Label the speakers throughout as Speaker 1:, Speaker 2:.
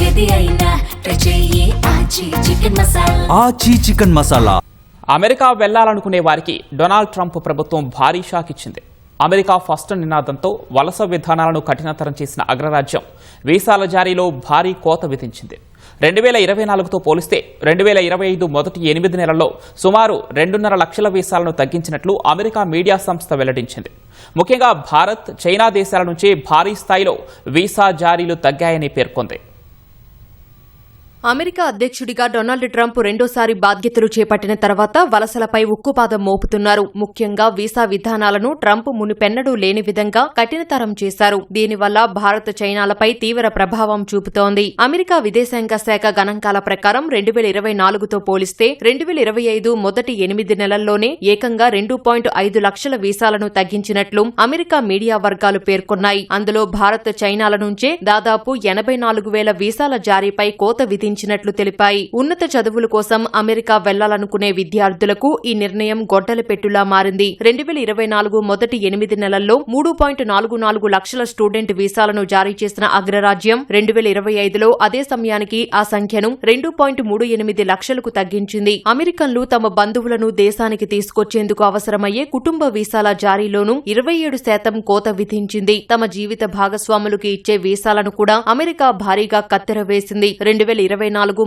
Speaker 1: ఏది అయినా ట్రై చెయ్యి ఆచి చికెన్ మసాలా.
Speaker 2: ఆచి చికెన్ మసాలా.
Speaker 3: అమెరికా వెళ్లాలనుకునే వారికి డొనాల్డ్ ట్రంప్ ప్రభుత్వం భారీ షాక్ ఇచ్చింది. అమెరికా ఫస్ట్ నినాదంతో వలస విధానాలను కఠినతరం చేసిన అగ్రరాజ్యం వీసాల జారీలో భారీ కోత విధించింది. 2024తో పోలిస్తే 2025 మొదటి 8 నెలల్లో సుమారు 2.5 లక్షల వీసాలను తగ్గించినట్లు అమెరికా మీడియా సంస్థ వెల్లడించింది. ముఖ్యంగా భారత్, చైనా దేశాల నుంచి భారీ స్థాయిలో వీసా జారీలు తగ్గాయని పేర్కొంది.
Speaker 4: అమెరికా అధ్యక్షుడిగా డొనాల్డ్ ట్రంప్ రెండోసారి బాధ్యతలు చేపట్టిన తర్వాత వలసలపై ఉక్కుపాదం మోపుతున్నారు. ముఖ్యంగా వీసా విధానాలను ట్రంప్ మునుపెన్నడూ లేని విధంగా కఠినతరం చేశారు. దీనివల్ల భారత్, చైనాలపై తీవ్ర ప్రభావం చూపుతోంది. అమెరికా విదేశాంగ శాఖ గణాంకాల ప్రకారం 2024తో పోలిస్తే 2025 మొదటి 8 నెలల్లోనే ఏకంగా 2.5 లక్షల వీసాలను తగ్గించినట్లు అమెరికా మీడియా వర్గాలు పేర్కొన్నాయి. అందులో భారత్, చైనాల నుంచే దాదాపు 84,000 వీసాల జారీపై కోత విధించినట్లు తెలిపాయి. ఉన్నత చదువుల కోసం అమెరికా వెళ్లాలనుకునే విద్యార్థులకు ఈ నిర్ణయం గొడ్డలి పెట్టులా మారింది. 2024 మొదటి 8 నెలల్లో 3.44 లక్షల స్టూడెంట్ వీసాలను జారీ చేసిన అగ్రరాజ్యం 2025లో అదే సమయానికి ఆ సంఖ్యను 2.38 లక్షలకు తగ్గించింది. అమెరికన్లు తమ బంధువులను దేశానికి తీసుకొచ్చేందుకు అవసరమయ్యే కుటుంబ వీసాల జారీలోనూ 27% కోత విధించింది. తమ జీవిత భాగస్వాములకు ఇచ్చే వీసాలను కూడా అమెరికా భారీగా కత్తెర వేసింది. 2024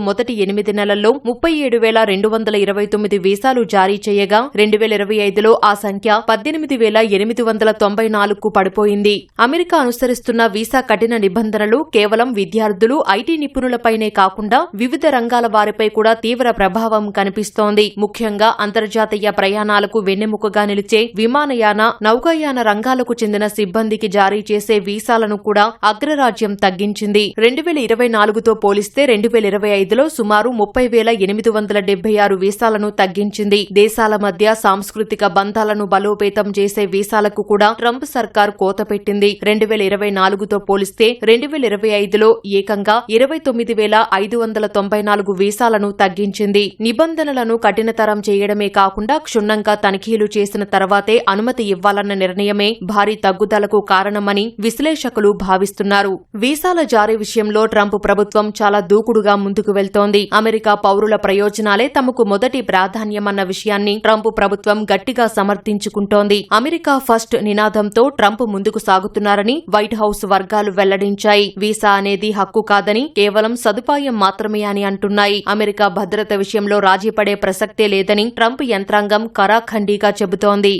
Speaker 4: మొదటి 8 నెలల్లో 37,229 వీసాలు జారీ చేయగా 2025లో ఆ సంఖ్య 18,894కు పడిపోయింది. అమెరికా అనుసరిస్తున్న వీసా కఠిన నిబంధనలు కేవలం విద్యార్థులు, ఐటీ నిపుణులపైనే కాకుండా వివిధ రంగాల వారిపై కూడా తీవ్ర ప్రభావం కనిపిస్తోంది. ముఖ్యంగా అంతర్జాతీయ ప్రయాణాలకు వెన్నెముకగా నిలిచే విమానయాన, నౌకాయాన రంగాలకు చెందిన సిబ్బందికి జారీ చేసే వీసాలను కూడా అగ్రరాజ్యం తగ్గించింది. 2024తో పోలిస్తే 2025లో సుమారు 30,876 వీసాలను తగ్గించింది. దేశాల మధ్య సాంస్కృతిక బంధాలను బలోపేతం చేసే వీసాలకు కూడా ట్రంప్ సర్కార్ కోత పెట్టింది. 2024తో పోలిస్తే 2025లో ఏకంగా 29,594 వీసాలను తగ్గించింది. నిబంధనలను కఠినతరం చేయడమే కాకుండా క్షుణ్ణంగా తనిఖీలు చేసిన తర్వాతే అనుమతి ఇవ్వాలన్న నిర్ణయమే భారీ తగ్గుదలకు కారణమని విశ్లేషకులు భావిస్తున్నారు. వీసాల జారీ విషయంలో ట్రంప్ ప్రభుత్వం చాలా దూకుడుగా ముందుకు వెళ్తోంది. అమెరికా పౌరుల ప్రయోజనాలే తమకు మొదటి ప్రాధాన్యమన్న విషయాన్ని ట్రంప్ ప్రభుత్వం గట్టిగా సమర్థించుకుంటోంది. అమెరికా ఫస్ట్ నినాదంతో ట్రంప్ ముందుకు సాగుతున్నారని వైట్ హౌస్ వర్గాలు వెల్లడించాయి. వీసా అనేది హక్కు కాదని, కేవలం సదుపాయం మాత్రమే అని అంటున్నాయి. అమెరికా భద్రత విషయంలో రాజీపడే ప్రసక్తే లేదని ట్రంప్ యంత్రాంగం కరాఖండీగా చెబుతోంది.